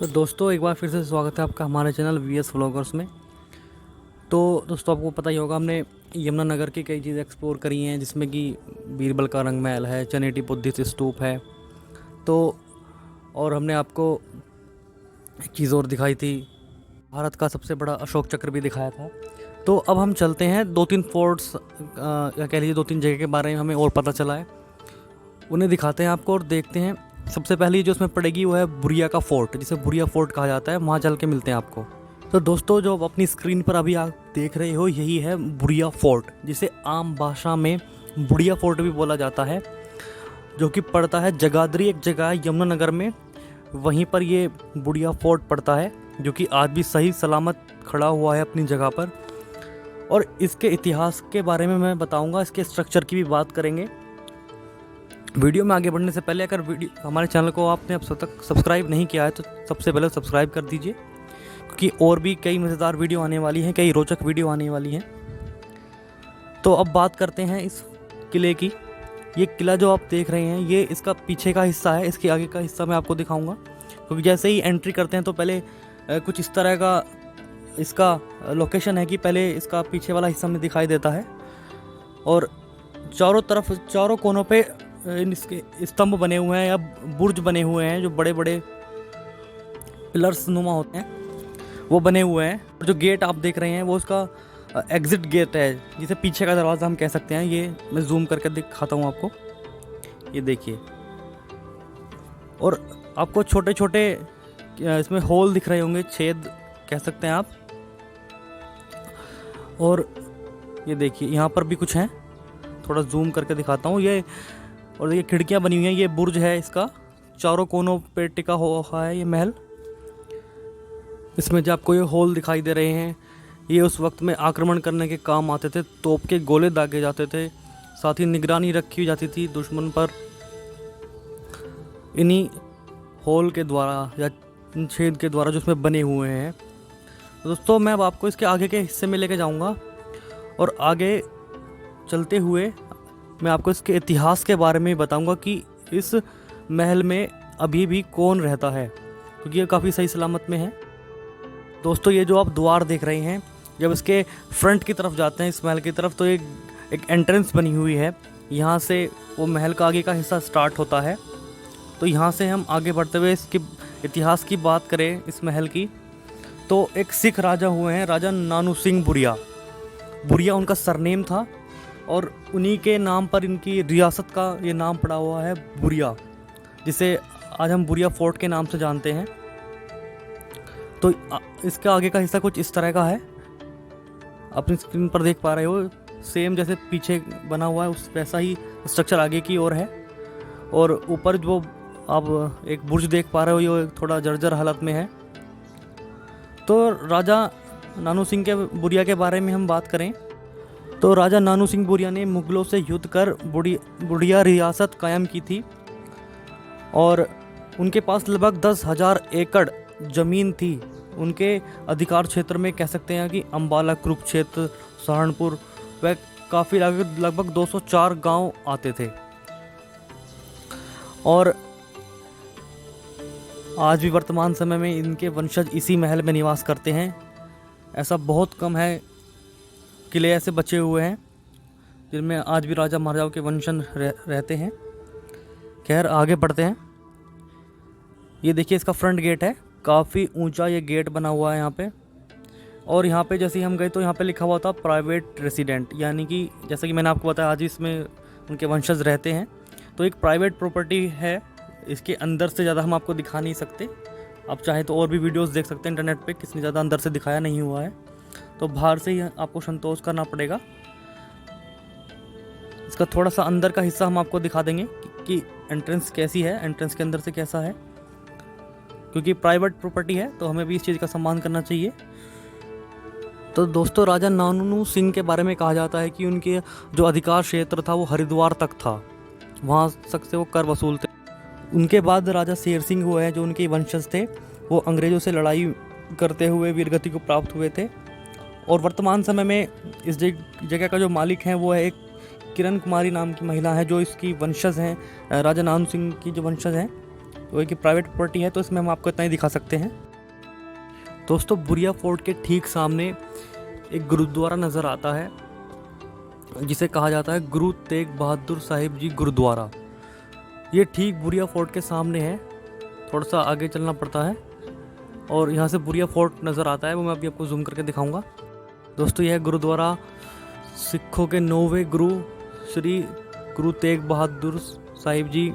तो दोस्तों एक बार फिर से स्वागत है आपका हमारे चैनल वीएस व्लॉगर्स में। तो दोस्तों आपको पता ही होगा, हमने यमुनानगर की कई चीज़ें एक्सप्लोर करी हैं, जिसमें कि बीरबल का रंग महल है, चनेटी बुद्धिस्ट स्तूप है। तो और हमने आपको एक चीज़ और दिखाई थी, भारत का सबसे बड़ा अशोक चक्र भी दिखाया था। तो अब हम चलते हैं दो तीन फोर्ट्स या कह लीजिए दो तीन जगह के बारे में हमें और पता चला है, उन्हें दिखाते हैं आपको और देखते हैं। सबसे पहली जो उसमें पड़ेगी वो है बुरिया का फोर्ट, जिसे बुरिया फोर्ट कहा जाता है। वहाँ चल के मिलते हैं आपको। तो दोस्तों जो अपनी स्क्रीन पर अभी आप देख रहे हो, यही है बुरिया फोर्ट, जिसे आम भाषा में बुढ़िया फोर्ट भी बोला जाता है, जो कि पड़ता है जगाधरी, एक जगह है यमुनानगर में। वहीं पर ये बुढ़िया फोर्ट पड़ता है, जो कि आज भी सही सलामत खड़ा हुआ है अपनी जगह पर। और इसके इतिहास के बारे में मैं बताऊंगा, इसके स्ट्रक्चर की भी बात करेंगे। वीडियो में आगे बढ़ने से पहले अगर हमारे चैनल को आपने अब तक सब्सक्राइब नहीं किया है तो सबसे पहले सब्सक्राइब कर दीजिए, क्योंकि और भी कई मज़ेदार वीडियो आने वाली हैं, कई रोचक वीडियो आने वाली हैं। तो अब बात करते हैं इस किले की। ये किला जो आप देख रहे हैं, ये इसका पीछे का हिस्सा है। इसके आगे का हिस्सा मैं आपको दिखाऊंगा, क्योंकि जैसे ही एंट्री करते हैं तो पहले कुछ इस तरह का इसका लोकेशन है कि पहले इसका पीछे वाला हिस्सा में दिखाई देता है, और चारों तरफ चारों कोनों पे इसके स्तंभ बने हुए हैं या बुर्ज बने हुए हैं, जो बड़े बड़े पिलर्स नुमा होते हैं, वो बने हुए हैं। और जो गेट आप देख रहे हैं वो उसका एग्जिट गेट है, जिसे पीछे का दरवाज़ा हम कह सकते हैं। ये मैं जूम करके दिखाता हूँ आपको, ये देखिए। और आपको छोटे छोटे इसमें होल दिख रहे होंगे, छेद कह सकते हैं आप। और ये देखिए यहाँ पर भी कुछ हैं, थोड़ा जूम करके दिखाता हूँ ये। और ये खिड़कियाँ बनी हुई हैं, ये बुर्ज है इसका, चारों कोनों पे टिका हुआ है ये महल। इसमें जो आपको ये होल दिखाई दे रहे हैं, ये उस वक्त में आक्रमण करने के काम आते थे। तोप के गोले दागे जाते थे, साथ ही निगरानी रखी जाती थी दुश्मन पर इन्हीं होल के द्वारा या छेद के द्वारा जो उसमें बने हुए हैं। दोस्तों मैं अब आपको इसके आगे के हिस्से में लेके जाऊंगा, और आगे चलते हुए मैं आपको इसके इतिहास के बारे में बताऊंगा कि इस महल में अभी भी कौन रहता है, क्योंकि ये काफ़ी सही सलामत में है। दोस्तों ये जो आप द्वार देख रहे हैं, जब इसके फ्रंट की तरफ जाते हैं इस महल की तरफ, तो एक एंट्रेंस बनी हुई है। यहाँ से वो महल का आगे का हिस्सा स्टार्ट होता है। तो यहाँ से हम आगे बढ़ते हुए इसके इतिहास की बात करें इस महल की, तो एक सिख राजा हुए हैं, राजा नानू सिंह बुरिया। बुरिया उनका सरनेम था, और उन्हीं के नाम पर इनकी रियासत का ये नाम पड़ा हुआ है बुरिया, जिसे आज हम बुरिया फोर्ट के नाम से जानते हैं। तो इसका आगे का हिस्सा कुछ इस तरह का है, अपनी स्क्रीन पर देख पा रहे हो। सेम जैसे पीछे बना हुआ है उस वैसा ही स्ट्रक्चर आगे की ओर है। और ऊपर जो आप एक बुर्ज देख पा रहे हो, ये थोड़ा जर्जर हालत में है। तो राजा नानू सिंह के बुरिया के बारे में हम बात करें, तो राजा नानू सिंह बुरिया ने मुगलों से युद्ध कर बुढ़िया रियासत कायम की थी, और उनके पास लगभग 10,000 एकड़ ज़मीन थी। उनके अधिकार क्षेत्र में कह सकते हैं कि अम्बाला, कुरुक्षेत्र, सहारनपुर व काफ़ी लगभग 204 गांव आते थे। और आज भी वर्तमान समय में इनके वंशज इसी महल में निवास करते हैं। ऐसा बहुत कम है किले ऐसे बचे हुए हैं जिनमें आज भी राजा महाराजाओं के वंशज रहते हैं। खैर आगे बढ़ते हैं। ये देखिए इसका फ्रंट गेट है, काफ़ी ऊंचा ये गेट बना हुआ है यहाँ पे। और यहाँ पे जैसे ही हम गए तो यहाँ पे लिखा हुआ था प्राइवेट रेसिडेंट, यानी कि जैसा कि मैंने आपको बताया आज भी इसमें उनके वंशज रहते हैं। तो एक प्राइवेट प्रॉपर्टी है, इसके अंदर से ज़्यादा हम आपको दिखा नहीं सकते। आप चाहें तो और भी वीडियोस देख सकते हैं इंटरनेट पे, किसने ज़्यादा अंदर से दिखाया नहीं हुआ है, तो बाहर से ही आपको संतोष करना पड़ेगा। इसका थोड़ा सा अंदर का हिस्सा हम आपको दिखा देंगे कि एंट्रेंस कैसी है, एंट्रेंस के अंदर से कैसा है, क्योंकि प्राइवेट प्रॉपर्टी है तो हमें भी इस चीज़ का सम्मान करना चाहिए। तो दोस्तों राजा नानू सिंह के बारे में कहा जाता है कि उनके जो अधिकार क्षेत्र था वो हरिद्वार तक था, वहाँ तक से वो कर वसूलते। उनके बाद राजा शेर सिंह हुए हैं, जो उनके वंशज थे, वो अंग्रेज़ों से लड़ाई करते हुए वीरगति को प्राप्त हुए थे। और वर्तमान समय में इस जगह का जो मालिक है वो है एक किरण कुमारी नाम की महिला है, जो इसकी वंशज हैं, राजा नानू सिंह की जो वंशज हैं। तो एक प्राइवेट प्रॉपर्टी है, तो इसमें हम आपको इतना ही दिखा सकते हैं। दोस्तों, बुरिया फोर्ट के ठीक सामने एक गुरुद्वारा नज़र आता है, जिसे कहा जाता है गुरु तेग बहादुर साहिब जी गुरुद्वारा। ये ठीक बुरिया फोर्ट के सामने है, थोड़ा सा आगे चलना पड़ता है और यहाँ से बुरिया फोर्ट नज़र आता है, वो मैं अभी आपको जूम करके दिखाऊंगा। दोस्तों, यह गुरुद्वारा सिखों के 9वें गुरु श्री गुरु तेग बहादुर साहिब जी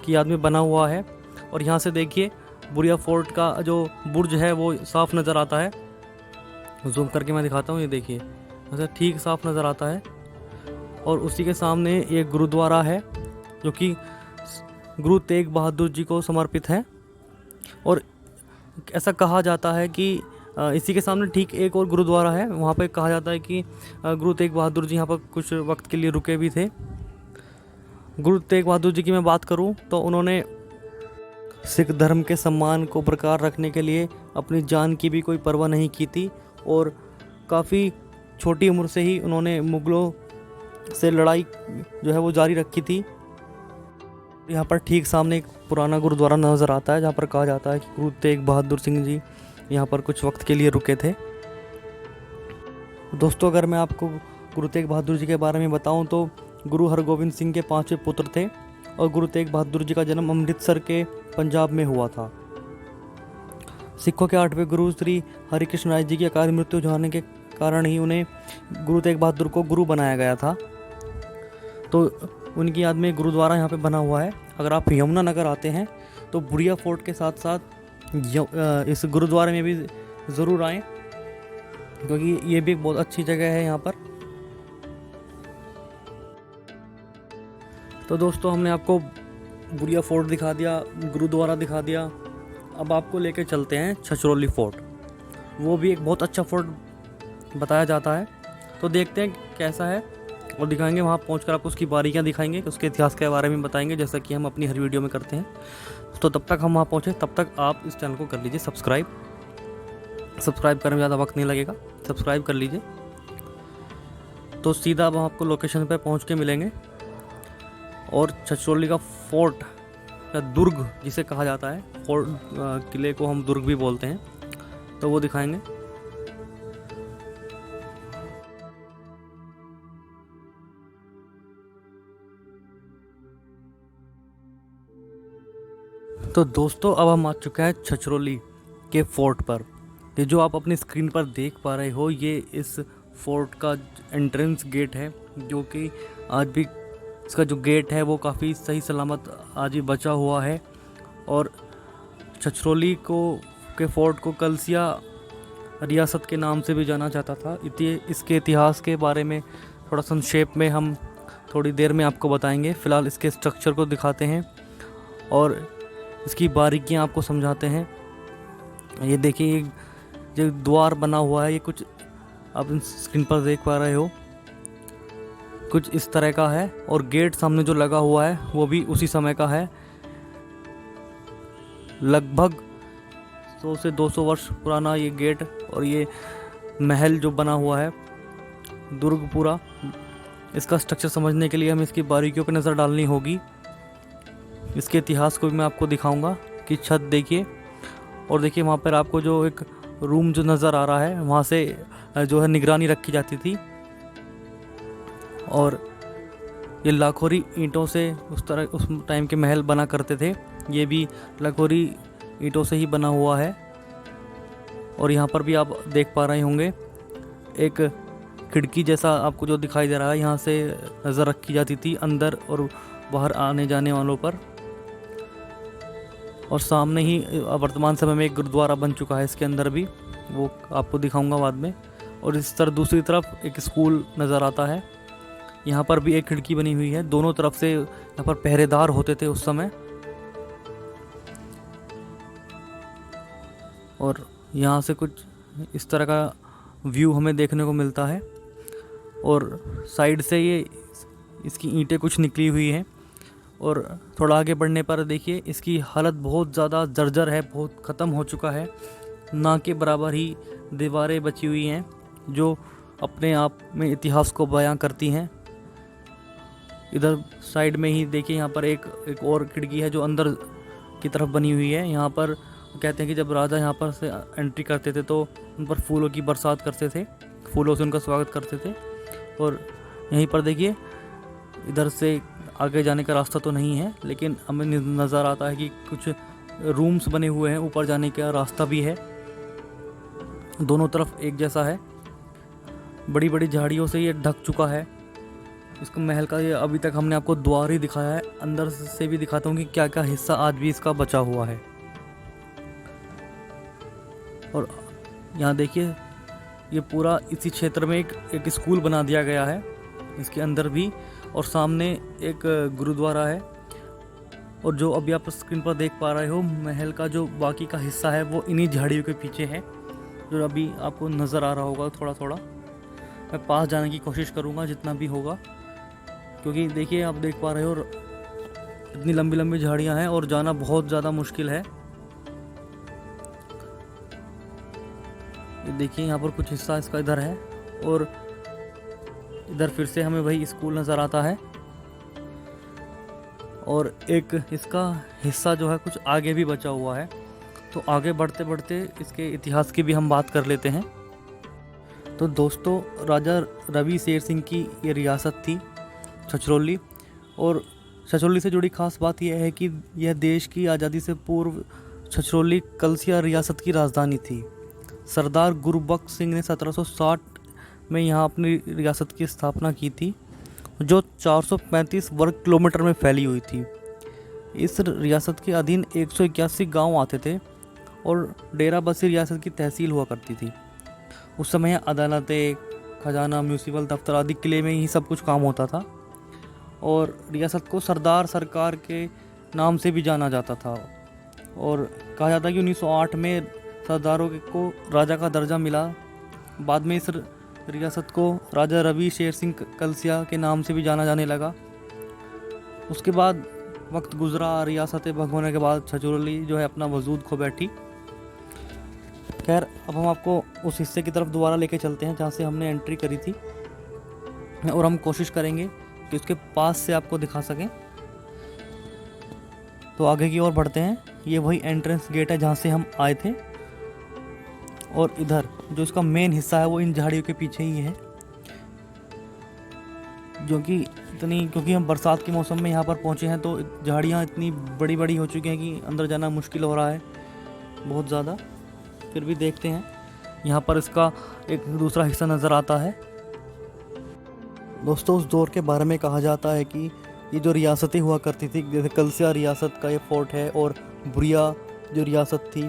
की याद में बना हुआ है। और यहाँ से देखिए बुरिया फोर्ट का जो बुर्ज है वो साफ नज़र आता है। जूम करके मैं दिखाता हूँ, ये देखिए ऐसा ठीक साफ नज़र आता है। और उसी के सामने एक गुरुद्वारा है जो कि गुरु तेग बहादुर जी को समर्पित है। और ऐसा कहा जाता है कि इसी के सामने ठीक एक और गुरुद्वारा है, वहाँ पे कहा जाता है कि गुरु तेग बहादुर जी यहाँ पर कुछ वक्त के लिए रुके भी थे। गुरु तेग बहादुर जी की मैं बात करूँ तो उन्होंने सिख धर्म के सम्मान को बरकरार रखने के लिए अपनी जान की भी कोई परवाह नहीं की थी और काफ़ी छोटी उम्र से ही उन्होंने मुग़लों से लड़ाई जो है वो जारी रखी थी। यहाँ पर ठीक सामने एक पुराना गुरुद्वारा नज़र आता है, जहाँ पर कहा जाता है कि गुरु तेग बहादुर सिंह जी यहाँ पर कुछ वक्त के लिए रुके थे। दोस्तों, अगर मैं आपको गुरु तेग बहादुर जी के बारे में बताऊँ तो गुरु हरगोविंद सिंह के 5वें पुत्र थे और गुरु तेग बहादुर जी का जन्म अमृतसर के पंजाब में हुआ था। सिखों के 8वें गुरु श्री हरिकृष्ण राय जी की अकाल मृत्यु होने के कारण ही उन्हें गुरु तेग बहादुर को गुरु बनाया गया था। तो उनकी याद में गुरुद्वारा यहाँ पे बना हुआ है। अगर आप यमुनानगर आते हैं तो बुरिया फोर्ट के साथ साथ इस गुरुद्वारे में भी ज़रूर आएँ, क्योंकि ये भी एक बहुत अच्छी जगह है यहाँ पर। तो दोस्तों, हमने आपको बुरिया फोर्ट दिखा दिया, गुरुद्वारा दिखा दिया। अब आपको लेके चलते हैं छछरौली फोर्ट। वो भी एक बहुत अच्छा फोर्ट बताया जाता है, तो देखते हैं कैसा है और दिखाएंगे। वहाँ पहुंचकर आपको उसकी बारीकियाँ दिखाएंगे, उसके इतिहास के बारे में बताएंगे, जैसा कि हम अपनी हर वीडियो में करते हैं। तो तब तक हम वहाँ पहुँचे, तब तक आप इस चैनल को कर लीजिए सब्सक्राइब करने में ज़्यादा वक्त नहीं लगेगा, सब्सक्राइब कर लीजिए। तो सीधा अब हम आपको लोकेशन पर पहुँच के मिलेंगे और छछरौली का फोर्ट या दुर्ग जिसे कहा जाता है, फोर्ट किले को हम दुर्ग भी बोलते हैं, तो वो दिखाएंगे। तो दोस्तों, अब हम आ चुके हैं छछरौली के फोर्ट पर। ये जो आप अपनी स्क्रीन पर देख पा रहे हो, ये इस फोर्ट का एंट्रेंस गेट है, जो कि आज भी इसका जो गेट है वो काफ़ी सही सलामत आज भी बचा हुआ है। और छछरौली के फोर्ट को कलसिया रियासत के नाम से भी जाना जाता था। इसके इतिहास के बारे में थोड़ा संक्षेप में हम थोड़ी देर में आपको बताएंगे। फ़िलहाल इसके स्ट्रक्चर को दिखाते हैं और इसकी बारीकियां आपको समझाते हैं। ये देखिए, जो द्वार बना हुआ है, ये कुछ आप स्क्रीन पर देख पा रहे हो, कुछ इस तरह का है। और गेट सामने जो लगा हुआ है वो भी उसी समय का है, लगभग 100 से 200 वर्ष पुराना ये गेट। और ये महल जो बना हुआ है दुर्ग पूरा, इसका स्ट्रक्चर समझने के लिए हमें इसकी बारीकियों पर नज़र डालनी होगी। इसके इतिहास को भी मैं आपको दिखाऊंगा कि छत देखिए, और देखिए वहाँ पर आपको जो एक रूम जो नज़र आ रहा है, वहाँ से जो है निगरानी रखी जाती थी। और ये लाखोरी ईंटों से उस टाइम के महल बना करते थे। ये भी लाखोरी ईंटों से ही बना हुआ है। और यहाँ पर भी आप देख पा रहे होंगे एक खिड़की जैसा आपको जो दिखाई दे रहा है, यहाँ से नज़र रखी जाती थी अंदर और बाहर आने जाने वालों पर। और सामने ही वर्तमान समय में एक गुरुद्वारा बन चुका है इसके अंदर भी, वो आपको दिखाऊंगा बाद में। और इस तरह दूसरी तरफ एक स्कूल नज़र आता है, यहाँ पर भी एक खिड़की बनी हुई है। दोनों तरफ से यहाँ पर पहरेदार होते थे उस समय। और यहाँ से कुछ इस तरह का व्यू हमें देखने को मिलता है। और साइड से ये इसकी ईंटें कुछ निकली हुई हैं। और थोड़ा आगे बढ़ने पर देखिए इसकी हालत बहुत ज़्यादा जर्जर है, बहुत ख़त्म हो चुका है। ना के बराबर ही दीवारें बची हुई हैं जो अपने आप में इतिहास को बयां करती हैं। इधर साइड में ही देखिए यहाँ पर एक और खिड़की है जो अंदर की तरफ बनी हुई है। यहाँ पर कहते हैं कि जब राजा यहाँ पर से एंट्री करते थे तो उन पर फूलों की बरसात करते थे, फूलों से उनका स्वागत करते थे। और यहीं पर देखिए इधर से आगे जाने का रास्ता तो नहीं है, लेकिन हमें नज़र आता है कि कुछ रूम्स बने हुए हैं, ऊपर जाने का रास्ता भी है। दोनों तरफ एक जैसा है, बड़ी बड़ी झाड़ियों से ये ढक चुका है। इसको महल का ये अभी तक हमने आपको द्वार ही दिखाया है, अंदर से भी दिखाता हूँ कि क्या क्या हिस्सा आज भी इसका बचा हुआ है। और यहाँ देखिए ये पूरा इसी क्षेत्र में एक स्कूल बना दिया गया है इसके अंदर भी, और सामने एक गुरुद्वारा है। और जो अभी आप स्क्रीन पर देख पा रहे हो, महल का जो बाकी का हिस्सा है वो इन्हीं झाड़ियों के पीछे है, जो अभी आपको नज़र आ रहा होगा थोड़ा थोड़ा। मैं पास जाने की कोशिश करूँगा जितना भी होगा, क्योंकि देखिए आप देख पा रहे हो इतनी लंबी लंबी झाड़ियाँ हैं और जाना बहुत ज़्यादा मुश्किल है। ये देखिए यहाँ पर कुछ हिस्सा इसका इधर है, और इधर फिर से हमें वही स्कूल नज़र आता है। और एक इसका हिस्सा जो है कुछ आगे भी बचा हुआ है। तो आगे बढ़ते बढ़ते इसके इतिहास की भी हम बात कर लेते हैं। तो दोस्तों, राजा रवि शेर सिंह की ये रियासत थी छछरौली, और छछरौली से जुड़ी खास बात यह है कि यह देश की आज़ादी से पूर्व छछरौली कलसिया रियासत की राजधानी थी। सरदार गुरबख्श सिंह ने 1760 में यहाँ अपनी रियासत की स्थापना की थी, जो 435 वर्ग किलोमीटर में फैली हुई थी। इस रियासत के अधीन 181 गांव आते थे और डेरा बस्सी रियासत की तहसील हुआ करती थी। उस समय अदालतें, खजाना, म्यूनिसिपल दफ्तर आदि किले में ही सब कुछ काम होता था, और रियासत को सरदार सरकार के नाम से भी जाना जाता था। और कहा जाता है कि 1908 में सरदारों को राजा का दर्जा मिला। बाद में इस रियासत को राजा रवि शेर सिंह कलसिया के नाम से भी जाना जाने लगा। उसके बाद वक्त गुजरा, रियासतें भंग होने के बाद छछरौली जो है अपना वजूद खो बैठी। खैर, अब हम आपको उस हिस्से की तरफ दोबारा लेके चलते हैं जहाँ से हमने एंट्री करी थी, और हम कोशिश करेंगे कि उसके पास से आपको दिखा सकें। तो आगे की ओर बढ़ते हैं। ये वही एंट्रेंस गेट है जहाँ से हम आए थे, और इधर जो इसका मेन हिस्सा है वो इन झाड़ियों के पीछे ही है, क्योंकि हम बरसात के मौसम में यहाँ पर पहुँचे हैं, तो झाड़ियाँ इतनी बड़ी बड़ी हो चुकी हैं कि अंदर जाना मुश्किल हो रहा है बहुत ज़्यादा। फिर भी देखते हैं, यहाँ पर इसका एक दूसरा हिस्सा नज़र आता है। दोस्तों, उस दौर के बारे में कहा जाता है कि ये जो रियासतें हुआ करती थी, जैसे कलसिया रियासत का ये फोर्ट है, और बुरिया जो रियासत थी,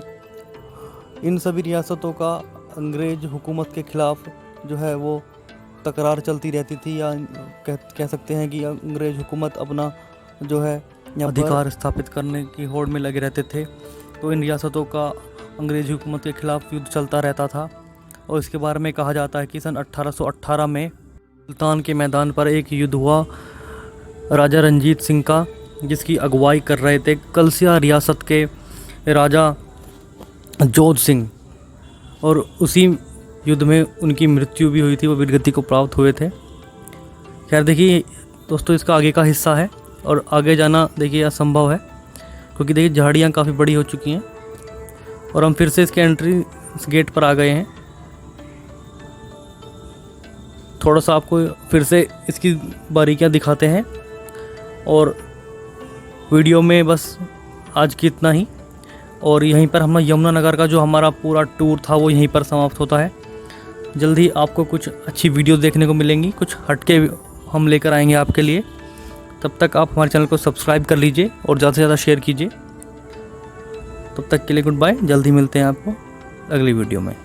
इन सभी रियासतों का अंग्रेज़ हुकूमत के ख़िलाफ़ जो है वो तकरार चलती रहती थी, या कह सकते हैं कि अंग्रेज़ हुकूमत अपना जो है अधिकार स्थापित करने की होड़ में लगे रहते थे। तो इन रियासतों का अंग्रेज़ी हुकूमत के ख़िलाफ़ युद्ध चलता रहता था। और इसके बारे में कहा जाता है कि सन 1818 में सुल्तान के मैदान पर एक युद्ध हुआ राजा रंजीत सिंह का, जिसकी अगुवाई कर रहे थे कलसिया रियासत के राजा जोध सिंह, और उसी युद्ध में उनकी मृत्यु भी हुई थी, वो वीरगति को प्राप्त हुए थे। खैर देखिए दोस्तों, इसका आगे का हिस्सा है, और आगे जाना देखिए असंभव है, क्योंकि देखिए झाड़ियाँ काफ़ी बड़ी हो चुकी हैं। और हम फिर से इसके एंट्री गेट पर आ गए हैं। थोड़ा सा आपको फिर से इसकी बारीकियाँ दिखाते हैं, और वीडियो में बस आज की इतना ही। और यहीं पर हम यमुनानगर का जो हमारा पूरा टूर था वो यहीं पर समाप्त होता है। जल्दी आपको कुछ अच्छी वीडियो देखने को मिलेंगी, कुछ हटके हम लेकर आएंगे आपके लिए। तब तक आप हमारे चैनल को सब्सक्राइब कर लीजिए और ज़्यादा से ज़्यादा शेयर कीजिए। तब तक के लिए गुड बाय, जल्दी मिलते हैं आपको अगली वीडियो में।